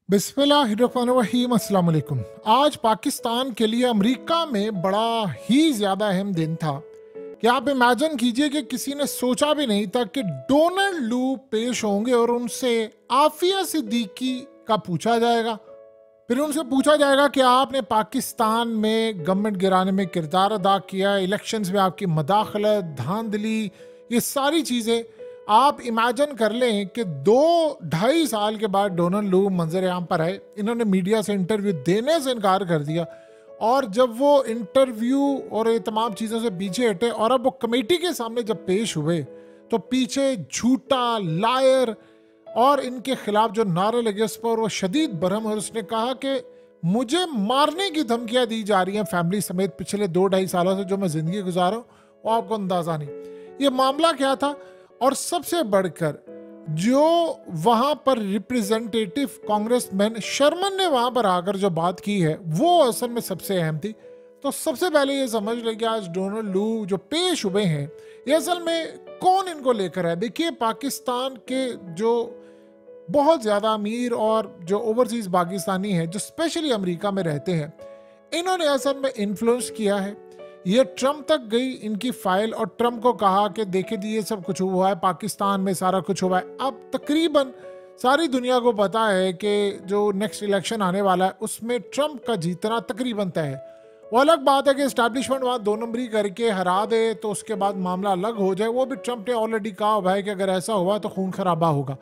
बिस्मिल्लाहिर्रहमानिर्रहीम, अस्सलाम वालेकुम। आज पाकिस्तान के लिए अमेरिका में बड़ा ही ज़्यादा अहम दिन था कि आप इमेजिन कीजिए कि किसी ने सोचा भी नहीं था कि डोनाल्ड लू पेश होंगे और उनसे आफिया सिद्दीकी का पूछा जाएगा। फिर उनसे पूछा जाएगा कि आपने पाकिस्तान में गवर्नमेंट गिराने में किरदार अदा किया, इलेक्शंस में आपकी मदाखलत, धांधली, ये सारी चीज़ें आप इमेजिन कर लें कि 2-2.5 साल के बाद डोनाल्ड लू मंजर आम पर आए। इन्होंने मीडिया से इंटरव्यू देने से इनकार कर दिया और जब वो इंटरव्यू और ये तमाम चीज़ों से पीछे हटे और अब वो कमेटी के सामने जब पेश हुए तो पीछे झूठा, लायर और इनके खिलाफ जो नारे लगे उस पर वो शदीद बरहम है। उसने कहा कि मुझे मारने की धमकियां दी जा रही हैं फैमिली समेत पिछले 2-2.5 सालों से जो मैं ज़िंदगी गुजारा हूँ, वो आपको अंदाज़ा नहीं। ये मामला क्या था? और सबसे बढ़कर जो वहां पर रिप्रेजेंटेटिव कांग्रेसमैन शर्मन ने वहां पर आकर जो बात की है वो असल में सबसे अहम थी। तो सबसे पहले ये समझ लें कि आज डोनाल्ड लू जो पेश हुए हैं ये असल में कौन इनको लेकर है। देखिए, पाकिस्तान के जो बहुत ज़्यादा अमीर और जो ओवरसीज पाकिस्तानी हैं जो स्पेशली अमेरिका में रहते हैं, इन्होंने असल में इन्फ्लुएंस किया है। ये ट्रम्प तक गई इनकी फाइल और ट्रम्प को कहा कि देखिए जी ये सब कुछ हुआ है, पाकिस्तान में सारा कुछ हुआ है। अब तकरीबन सारी दुनिया को पता है कि जो नेक्स्ट इलेक्शन आने वाला है उसमें ट्रम्प का जीतना तकरीबन तय है। वो अलग बात है कि इस्टेब्लिशमेंट वहाँ 2 नंबरी करके हरा दे तो उसके बाद मामला अलग हो जाए। वो भी ट्रम्प ने ऑलरेडी कहा हुआ है कि अगर ऐसा हुआ तो खून खराबा होगा।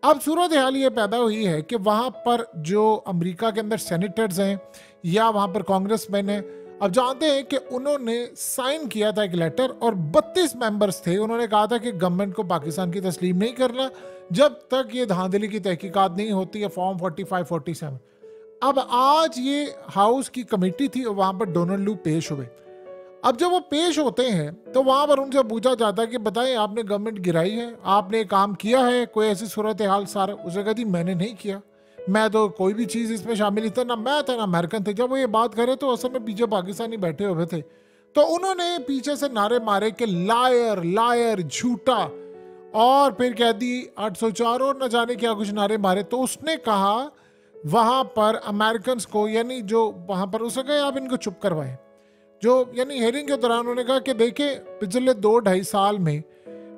अब सूरत हाल ये पैदा हुई है कि वहाँ पर जो अमेरिका के अंदर सेनेटर्स हैं या वहाँ पर कांग्रेसमैन हैं, अब जानते हैं कि उन्होंने साइन किया था एक लेटर और 32 मेंबर्स थे। उन्होंने कहा था कि गवर्नमेंट को पाकिस्तान की तस्लीम नहीं करना जब तक ये धांधली की तहकीकात नहीं होती है, फॉर्म 45-47। अब आज ये हाउस की कमेटी थी और वहाँ पर डोनाल्ड लू पेश हुए। अब जब वो पेश होते हैं तो वहाँ पर उनसे पूछा जाता है कि बताएं आपने गवर्नमेंट गिराई है, आपने काम किया है, कोई ऐसी सूरत हाल सारा। उसने कहा थी मैंने नहीं किया, मैं तो कोई भी चीज़ इसमें शामिल नहीं था, ना मैं था ना अमेरिकन थे। जब वो ये बात करे तो असल में पीछे पाकिस्तानी बैठे हुए थे तो उन्होंने पीछे से नारे मारे कि लायर लायर, झूठा, और फिर कह दी 804 और न जाने क्या कुछ नारे मारे। तो उसने कहा वहाँ पर अमेरिकन को, यानी जो वहाँ पर, उसने कहा आप इनको चुप करवाएं। जो यानी हेयरिंग के दौरान उन्होंने कहा कि देखिए पिछले 2-2.5 साल में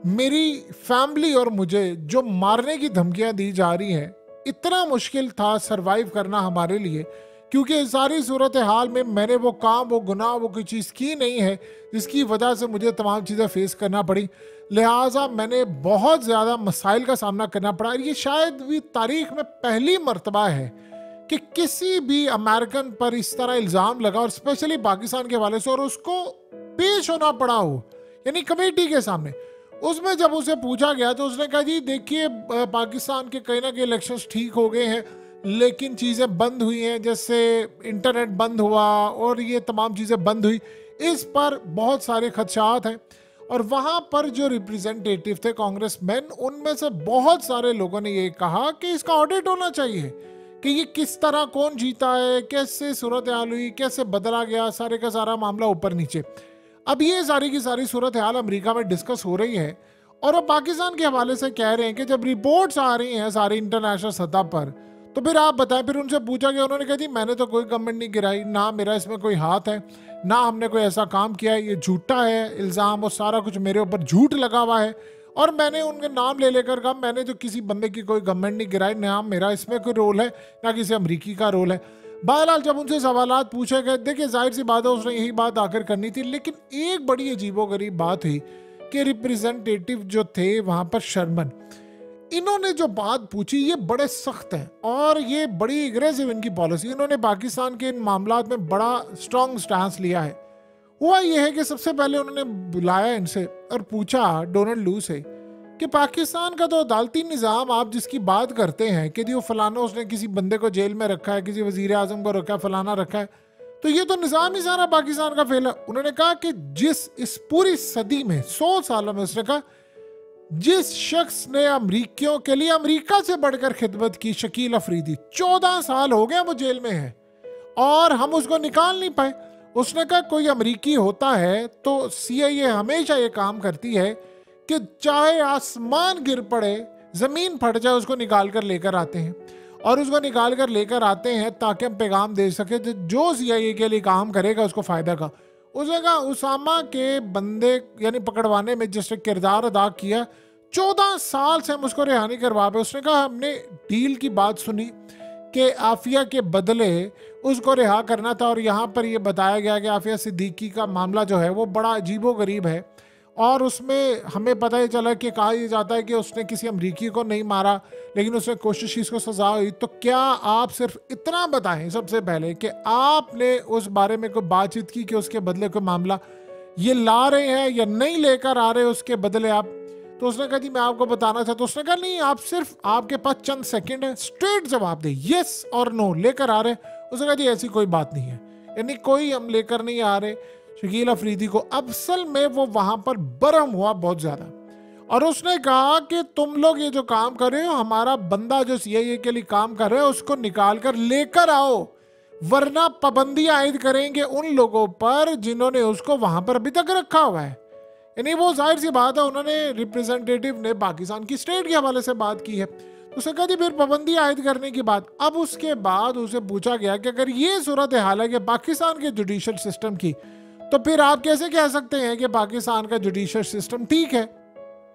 मेरी फैमिली और मुझे जो मारने की धमकियां दी जा रही हैं, इतना मुश्किल था सरवाइव करना हमारे लिए, क्योंकि सारी सूरत हाल में मैंने वो काम, वो गुनाह, वो कोई चीज़ की नहीं है जिसकी वजह से मुझे तमाम चीज़ें फेस करना पड़ी। लिहाजा मैंने बहुत ज़्यादा मसाइल का सामना करना पड़ा। ये शायद भी तारीख में पहली मर्तबा है कि किसी भी अमेरिकन पर इस तरह इल्ज़ाम लगा और स्पेशली पाकिस्तान के हवाले से, और उसको पेश होना पड़ा हो, यानी कमेटी के सामने। उसमें जब उसे पूछा गया तो उसने कहा जी देखिए पाकिस्तान के कहीं ना कहीं इलेक्शंस ठीक हो गए हैं लेकिन चीज़ें बंद हुई हैं, जैसे इंटरनेट बंद हुआ और ये तमाम चीज़ें बंद हुई, इस पर बहुत सारे खदशात हैं। और वहाँ पर जो रिप्रेजेंटेटिव थे कांग्रेसमैन, उनमें से बहुत सारे लोगों ने ये कहा कि इसका ऑडिट होना चाहिए कि ये किस तरह, कौन जीता है, कैसे सूरत हाल हुई, कैसे बदला गया, सारे का सारा मामला ऊपर नीचे। अब ये सारी की सारी सूरत हाल अमेरिका में डिस्कस हो रही है और अब पाकिस्तान के हवाले से कह रहे हैं कि जब रिपोर्ट्स आ रही हैं सारी इंटरनेशनल सतह पर तो फिर आप बताएं। फिर उनसे पूछा गया, उन्होंने कहा जी मैंने तो कोई गवर्नमेंट नहीं गिराई, ना मेरा इसमें कोई हाथ है, ना हमने कोई ऐसा काम किया है, ये झूठा है इल्ज़ाम और सारा कुछ मेरे ऊपर झूठ लगा हुआ है। और मैंने उनके नाम ले लेकर कहा मैंने तो किसी बंदे की कोई गवर्नमेंट नहीं गिराई, ना मेरा इसमें कोई रोल है, ना किसी अमरीकी का रोल है। बहरहाल जब उनसे सवालात पूछे गए, देखिए जाहिर सी बात है उसने यही बात आकर करनी थी, लेकिन एक बड़ी अजीबोगरीब बात हुई कि रिप्रेजेंटेटिव जो थे वहाँ पर शर्मन, इन्होंने जो बात पूछी ये बड़े सख्त हैं और ये बड़ी एग्रेसिव इनकी पॉलिसी। इन्होंने पाकिस्तान के इन मामलात में बड़ा स्ट्रॉन्ग स्टैंस लिया है। हुआ ये है कि सबसे पहले उन्होंने बुलाया इनसे और पूछा डोनाल्ड लू से कि पाकिस्तान का तो अदालती निज़ाम आप जिसकी बात करते हैं कि जो फलाना उसने किसी बंदे को जेल में रखा है, किसी वजीर आजम को रखा है, फलाना रखा है, तो ये तो निज़ाम ही सारा पाकिस्तान का फेल है। उन्होंने कहा कि जिस इस पूरी सदी में 100 सालों में, उसने कहा जिस शख्स ने अमरीकियों के लिए अमेरिका से बढ़कर खिदमत की, शकील अफरीदी, 14 साल हो गए वो जेल में है और हम उसको निकाल नहीं पाए। उसने कहा कोई अमरीकी होता है तो CIA हमेशा ये काम करती है कि चाहे आसमान गिर पड़े, जमीन फट जाए, उसको निकाल कर लेकर आते हैं। और उसको निकाल कर लेकर आते हैं ताकि हम पैगाम दे सके जो CIA के लिए काम करेगा उसको फ़ायदा का। उसने कहा उसामा के बंदे यानी पकड़वाने में जिसने किरदार अदा किया 14 साल से हम उसको रिहा नहीं करवा पाए। उसने कहा हमने डील की बात सुनी कि आफिया के बदले उसको रिहा करना था, और यहाँ पर ये बताया गया कि आफिया सिद्दीकी का मामला जो है वो बड़ा अजीबोगरीब है, और उसमें हमें पता ही चला कि कहा यह जाता है कि उसने किसी अमरीकी को नहीं मारा लेकिन उसने कोशिश की इसको सजा हुई। तो क्या आप सिर्फ इतना बताएं सबसे पहले कि आपने उस बारे में कोई बातचीत की कि उसके बदले कोई मामला ये ला रहे हैं या नहीं लेकर आ रहे उसके बदले आप? तो उसने कहा जी मैं आपको बताना चाहता। तो उसने कहा नहीं, आप सिर्फ आपके पास चंद सेकंड है, स्ट्रेट जवाब दे, यस और नो, लेकर आ रहे? उसने कहा जी ऐसी कोई बात नहीं है, यानी कोई हम लेकर नहीं आ रहे शकील अफरीदी को। असल में वो वहां पर बरहम हुआ बहुत ज्यादा, और उसने कहा कि तुम लोग ये जो काम कर रहे हो, हमारा बंदा जो CIA के लिए काम कर रहा है उसको निकाल कर लेकर आओ, वरना पाबंदी आयद करेंगे उन लोगों पर जिन्होंने उसको वहां पर अभी तक रखा हुआ है। यानी वो जाहिर सी बात है, उन्होंने रिप्रेजेंटेटिव ने पाकिस्तान की स्टेट के हवाले से बात की है। तो उसने कहा जी फिर पाबंदी आयद करने की बात। अब उसके बाद उसे पूछा गया कि अगर ये सूरत हाल है कि पाकिस्तान के जुडिशल सिस्टम की, तो फिर आप कैसे कह सकते हैं कि पाकिस्तान का जुडिशल सिस्टम ठीक है?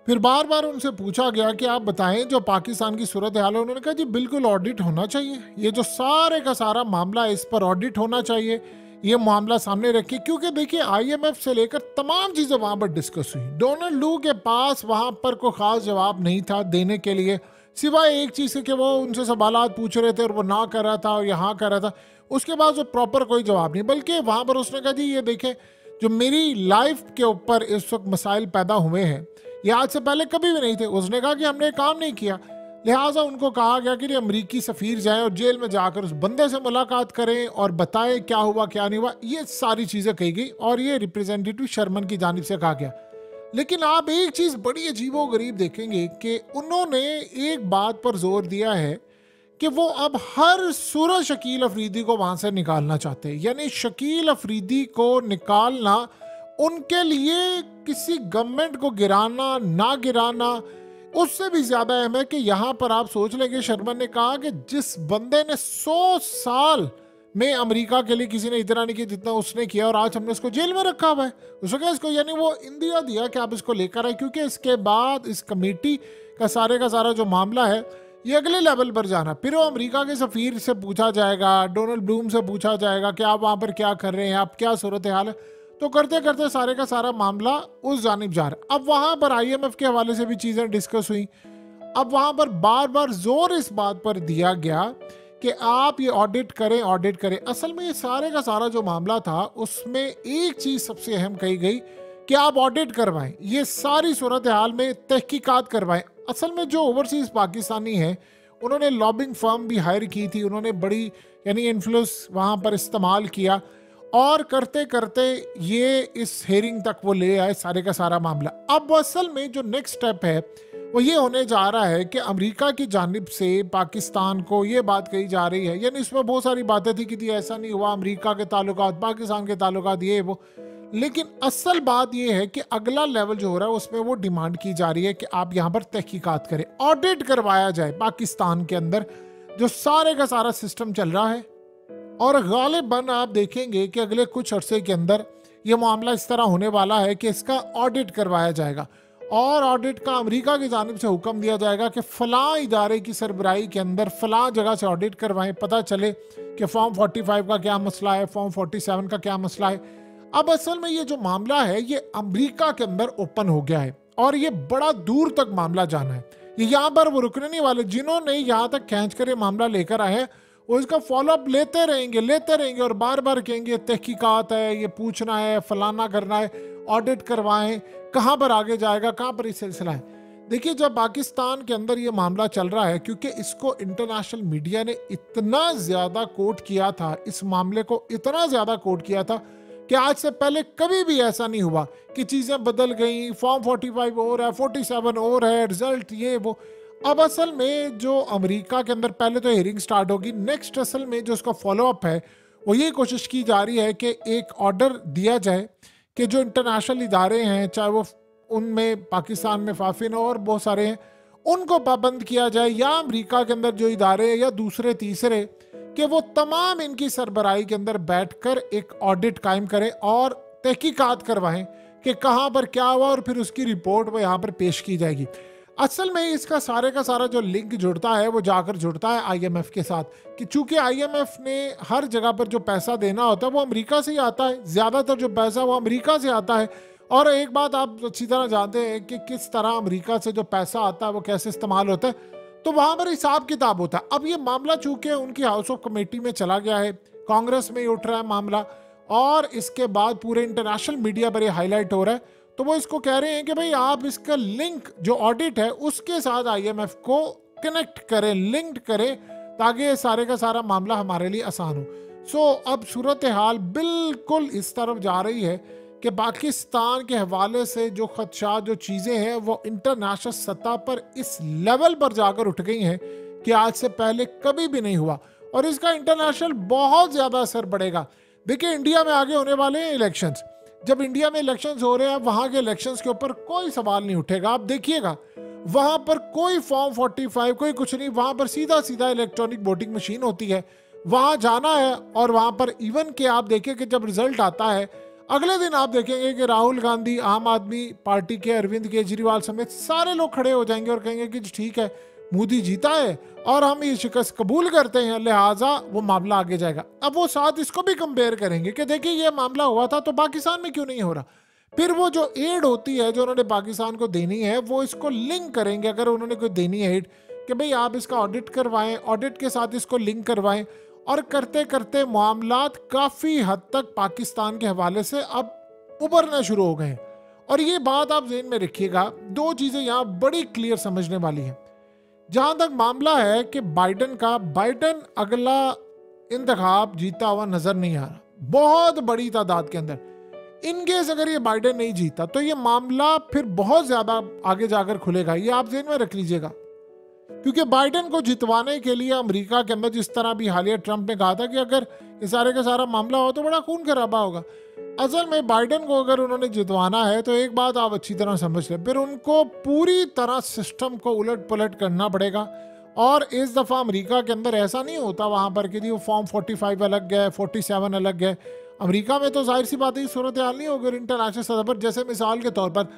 फिर बार बार उनसे पूछा गया कि आप बताएं जो पाकिस्तान की सूरत हाल है। उन्होंने कहा जी बिल्कुल ऑडिट होना चाहिए, ये जो सारे का सारा मामला है इस पर ऑडिट होना चाहिए, ये मामला सामने रखिए। क्योंकि देखिए IMF से लेकर तमाम चीज़ें वहाँ पर डिस्कस हुई। डोनाल्ड लू के पास वहाँ पर कोई ख़ास जवाब नहीं था देने के लिए, सिवाय एक चीज़ से कि वो उनसे सवालात पूछ रहे थे और वो ना कर रहा था और यहाँ कर रहा था। उसके बाद जो प्रॉपर कोई जवाब नहीं, बल्कि वहाँ पर उसने कहा जी ये देखें जो मेरी लाइफ के ऊपर इस वक्त मसाइल पैदा हुए हैं ये आज से पहले कभी भी नहीं थे। उसने कहा कि हमने काम नहीं किया, लिहाजा उनको कहा गया कि अमरीकी सफ़ीर जाएं और जेल में जाकर उस बंदे से मुलाकात करें और बताएं क्या हुआ क्या नहीं हुआ। ये सारी चीज़ें कही गई और ये रिप्रेजेंटेटिव शर्मन की जानिब से कहा गया। लेकिन आप एक चीज़ बड़ी अजीबोगरीब देखेंगे कि उन्होंने एक बात पर जोर दिया है कि वो अब हर सूरत शकील अफरीदी को वहाँ से निकालना चाहते हैं। यानी शकील अफरीदी को निकालना उनके लिए किसी गवर्नमेंट को गिराना ना गिराना उससे भी ज्यादा अहम है। कि यहाँ पर आप सोच लेंगे, शर्मन ने कहा कि जिस बंदे ने 100 साल में अमेरिका के लिए किसी ने इतना नहीं किया जितना उसने किया, और आज हमने उसको जेल में रखा हुआ है। उसको क्या इसको यानी वो इंदिया दिया कि आप इसको लेकर आए, क्योंकि इसके बाद इस कमेटी का सारा जो मामला है ये अगले लेवल पर जाना। फिर वो अमेरिका के सफ़ीर से पूछा जाएगा, डोनाल्ड ब्लूम से पूछा जाएगा कि आप वहाँ पर क्या कर रहे हैं, आप क्या सूरत हाल है। तो करते करते सारे का सारा मामला उस जानिब जा रहा है। अब वहाँ पर IMF के हवाले से भी चीज़ें डिस्कस हुई। अब वहाँ पर बार बार जोर इस बात पर दिया गया कि आप ये ऑडिट करें। असल में ये सारे का सारा जो मामला था उसमें एक चीज़ सबसे अहम कही गई कि आप ऑडिट करवाएं, ये सारी सूरत हाल में तहकीकात करवाएं। असल में जो ओवरसीज़ पाकिस्तानी हैं उन्होंने लॉबिंग फर्म भी हायर की थी, उन्होंने बड़ी यानी इन्फ्लुएंस वहाँ पर इस्तेमाल किया, और करते करते ये इस हेयरिंग तक वो ले आए सारे का सारा मामला। अब असल में जो नेक्स्ट स्टेप है वो ये होने जा रहा है कि अमेरिका की जानिब से पाकिस्तान को ये बात कही जा रही है, यानी इसमें बहुत सारी बातें थी कि ऐसा नहीं हुआ, अमेरिका के ताल्लुकात पाकिस्तान के ताल्लुकात ये वो, लेकिन असल बात ये है कि अगला लेवल जो हो रहा है उसमें वो डिमांड की जा रही है कि आप यहाँ पर तहकीकात करें, ऑडिट करवाया जाए पाकिस्तान के अंदर जो सारे का सारा सिस्टम चल रहा है। और गालिबन आप देखेंगे कि अगले कुछ अरसे के अंदर ये मामला इस तरह होने वाला है कि इसका ऑडिट करवाया जाएगा, और ऑडिट का अमेरिका की जानिब से हुक्म दिया जाएगा कि फ़लाँ इदारे की सरबराही के अंदर फ़लाँ जगह से ऑडिट करवाएं, पता चले कि फॉर्म 45 का क्या मसला है, फॉर्म 47 का क्या मसला है। अब असल में ये जो मामला है ये अमेरिका के अंदर ओपन हो गया है और ये बड़ा दूर तक मामला जाना है। ये यहाँ पर वो रुकने नहीं वाले, जिन्होंने यहाँ तक खींच कर ये मामला लेकर आए हैं वो इसका फॉलोअप लेते रहेंगे और बार बार कहेंगे तहकीकात है, ये पूछना है, फलाना करना है, ऑडिट करवाएं, कहाँ पर आगे जाएगा, कहाँ पर ये सिलसिला है। देखिए जब पाकिस्तान के अंदर ये मामला चल रहा है, क्योंकि इसको इंटरनेशनल मीडिया ने इतना ज़्यादा कोट किया था, इस मामले को इतना ज़्यादा कोट किया था कि आज से पहले कभी भी ऐसा नहीं हुआ कि चीज़ें बदल गई, फॉर्म 45 और है, 47 और है, रिजल्ट ये वो। अब असल में जो अमेरिका के अंदर पहले तो हियरिंग स्टार्ट होगी, नेक्स्ट असल में जो उसका फॉलोअप है वो ये कोशिश की जा रही है कि एक ऑर्डर दिया जाए कि जो इंटरनेशनल इदारे हैं, चाहे वो उनमें पाकिस्तान में फाफिन और बहुत सारे हैं, उनको पाबंद किया जाए, या अमेरिका के अंदर जो इदारे या दूसरे तीसरे कि वो तमाम इनकी सरबराही के अंदर बैठकर एक ऑडिट कायम करें और तहकीकात करवाएं कि कहाँ पर क्या हुआ और फिर उसकी रिपोर्ट वो यहाँ पर पेश की जाएगी। असल में इसका सारे का सारा जो लिंक जुड़ता है वो जाकर जुड़ता है आईएमएफ के साथ, कि चूंकि आईएमएफ ने हर जगह पर जो पैसा देना होता है वो अमेरिका से ही आता है, ज़्यादातर जो पैसा वो अमेरिका से आता है। और एक बात आप अच्छी तरह जानते हैं कि किस तरह अमेरिका से जो पैसा आता है वो कैसे इस्तेमाल होता है, तो वहाँ पर हिसाब किताब होता है। अब ये मामला चूंकि उनकी हाउस ऑफ कमेटी में चला गया है, कांग्रेस में ही उठ रहा है मामला, और इसके बाद पूरे इंटरनेशनल मीडिया पर ये हाईलाइट हो रहा है, तो वो इसको कह रहे हैं कि भाई आप इसका लिंक जो ऑडिट है उसके साथ आईएमएफ को कनेक्ट करें, लिंक्ड करें, ताकि ये सारे का सारा मामला हमारे लिए आसान हो। अब सूरत हाल बिल्कुल इस तरफ जा रही है कि पाकिस्तान के हवाले से जो खदशात, जो चीज़ें हैं वो इंटरनेशनल सतह पर इस लेवल पर जाकर उठ गई हैं कि आज से पहले कभी भी नहीं हुआ, और इसका इंटरनेशनल बहुत ज़्यादा असर पड़ेगा। देखिए, इंडिया में आगे होने वाले हैं इलेक्शंस। जब इंडिया में इलेक्शंस हो रहे हैं, वहाँ के इलेक्शंस के ऊपर कोई सवाल नहीं उठेगा। आप देखिएगा, वहाँ पर कोई फॉर्म 45 कोई कुछ नहीं, वहाँ पर सीधा सीधा इलेक्ट्रॉनिक वोटिंग मशीन होती है, वहाँ जाना है। और वहाँ पर इवन के आप देखें कि जब रिजल्ट आता है अगले दिन आप देखेंगे कि राहुल गांधी, आम आदमी पार्टी के अरविंद केजरीवाल समेत सारे लोग खड़े हो जाएंगे और कहेंगे कि ठीक है, मोदी जीता है और हम ये शिकस्त कबूल करते हैं, लिहाजा वो मामला आगे जाएगा। अब वो साथ इसको भी कंपेयर करेंगे कि देखिए ये मामला हुआ था तो पाकिस्तान में क्यों नहीं हो रहा। फिर वो जो एड होती है जो उन्होंने पाकिस्तान को देनी है वो इसको लिंक करेंगे। अगर उन्होंने कोई देनी है एड कि भाई आप इसका ऑडिट करवाएं, ऑडिट के साथ इसको लिंक करवाएं, और करते करते मामलात काफ़ी हद तक पाकिस्तान के हवाले से अब उभरना शुरू हो गए हैं। और ये बात आप ज़हन में रखिएगा, दो चीज़ें यहाँ बड़ी क्लियर समझने वाली हैं। जहाँ तक मामला है कि बाइडन का, बाइडन अगला इंतखाब जीता हुआ नज़र नहीं आ रहा बहुत बड़ी तादाद के अंदर। इनकेस अगर ये बाइडन नहीं जीता तो ये मामला फिर बहुत ज़्यादा आगे जाकर खुलेगा, ये आप ज़हन में रख लीजिएगा। क्योंकि बाइडन को जितवाने के लिए अमेरिका के अंदर, जिस तरह भी हालिया ट्रंप ने कहा था कि अगर ये सारे का सारा मामला हो तो बड़ा खून खराबा होगा, असल में बाइडन को अगर उन्होंने जितवाना है तो एक बात आप अच्छी तरह समझ लें, फिर उनको पूरी तरह सिस्टम को उलट पुलट करना पड़ेगा। और इस दफ़ा अमेरिका के अंदर ऐसा नहीं होता वहाँ पर कि वो फॉर्म 45 अलग है, 47 अलग है। अमेरिका में तो जाहिर सी बात है सूरत हाल नहीं होगी इंटरनेशनल सतह पर। जैसे मिसाल के तौर पर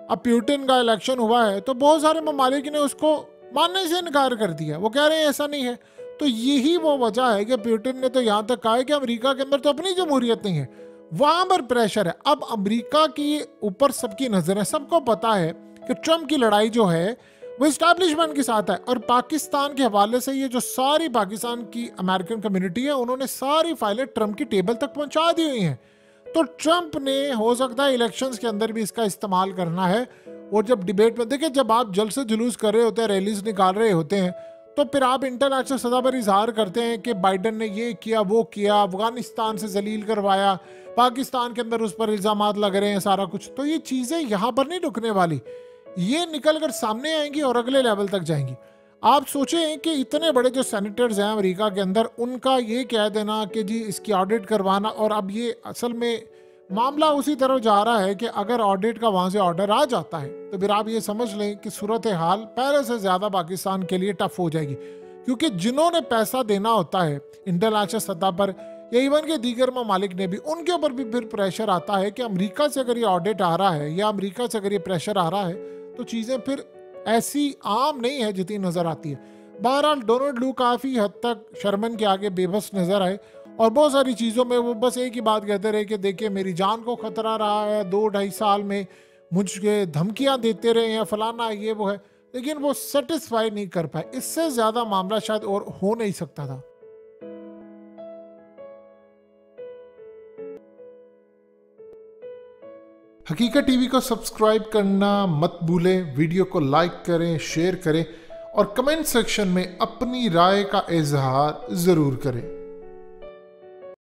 अब प्यूटिन का इलेक्शन हुआ है तो बहुत सारे ममालिक ने उसको मानने से इनकार कर दिया, वो कह रहे हैं ऐसा नहीं है। तो यही वो वजह है कि प्यूटिन ने तो यहाँ तक कहा है कि अमेरिका के अंदर तो अपनी जमहूरियत नहीं है, वहाँ पर प्रेशर है। अब अमेरिका की ऊपर सबकी नज़र है, सबको पता है कि ट्रंप की लड़ाई जो है वो इस्टेब्लिशमेंट के साथ है। और पाकिस्तान के हवाले से ये जो सारी पाकिस्तान की अमेरिकन कम्युनिटी है उन्होंने सारी फाइलें ट्रंप की टेबल तक पहुँचा दी हुई हैं। तो ट्रंप ने हो सकता है इलेक्शंस के अंदर भी इसका इस्तेमाल करना है। और जब डिबेट में देखिए, जब आप जलसे जुलूस कर रहे होते हैं, रैलीज निकाल रहे होते हैं, तो फिर आप इंटरनेशनल सतह पर इजहार करते हैं कि बाइडन ने ये किया, वो किया, अफगानिस्तान से जलील करवाया, पाकिस्तान के अंदर उस पर इल्ज़ामात लग रहे हैं, सारा कुछ। तो ये चीज़ें यहाँ पर नहीं रुकने वाली, ये निकल कर सामने आएंगी और अगले लेवल तक जाएंगी। आप सोचें कि इतने बड़े जो सेनेटर्स हैं अमेरिका के अंदर, उनका ये कह देना कि जी इसकी ऑडिट करवाना, और अब ये असल में मामला उसी तरफ जा रहा है कि अगर ऑडिट का वहाँ से ऑर्डर आ जाता है तो फिर आप ये समझ लें कि सूरत हाल पहले से ज़्यादा पाकिस्तान के लिए टफ हो जाएगी। क्योंकि जिन्होंने पैसा देना होता है इंटरनेशनल सतह पर, या इवन के दीगर ममालिक ने भी, उनके ऊपर भी फिर प्रेशर आता है कि अमेरिका से अगर ये ऑडिट आ रहा है या अमेरिका से अगर ये प्रेशर आ रहा है तो चीज़ें फिर ऐसी आम नहीं है जितनी नज़र आती है। बहरहाल डोनाल्ड लू काफ़ी हद तक शर्मन के आगे बेबस नज़र आए और बहुत सारी चीज़ों में वो बस एक ही बात कहते रहे कि देखिए मेरी जान को ख़तरा रहा है, 2-2.5 साल में मुझे धमकियां देते रहे हैं, फलाना ये वो है, लेकिन वो सेटिस्फाई नहीं कर पाए। इससे ज़्यादा मामला शायद और हो नहीं सकता था। हकीकत टीवी को सब्सक्राइब करना मत भूलें, वीडियो को लाइक करें, शेयर करें और कमेंट सेक्शन में अपनी राय का इजहार ज़रूर करें।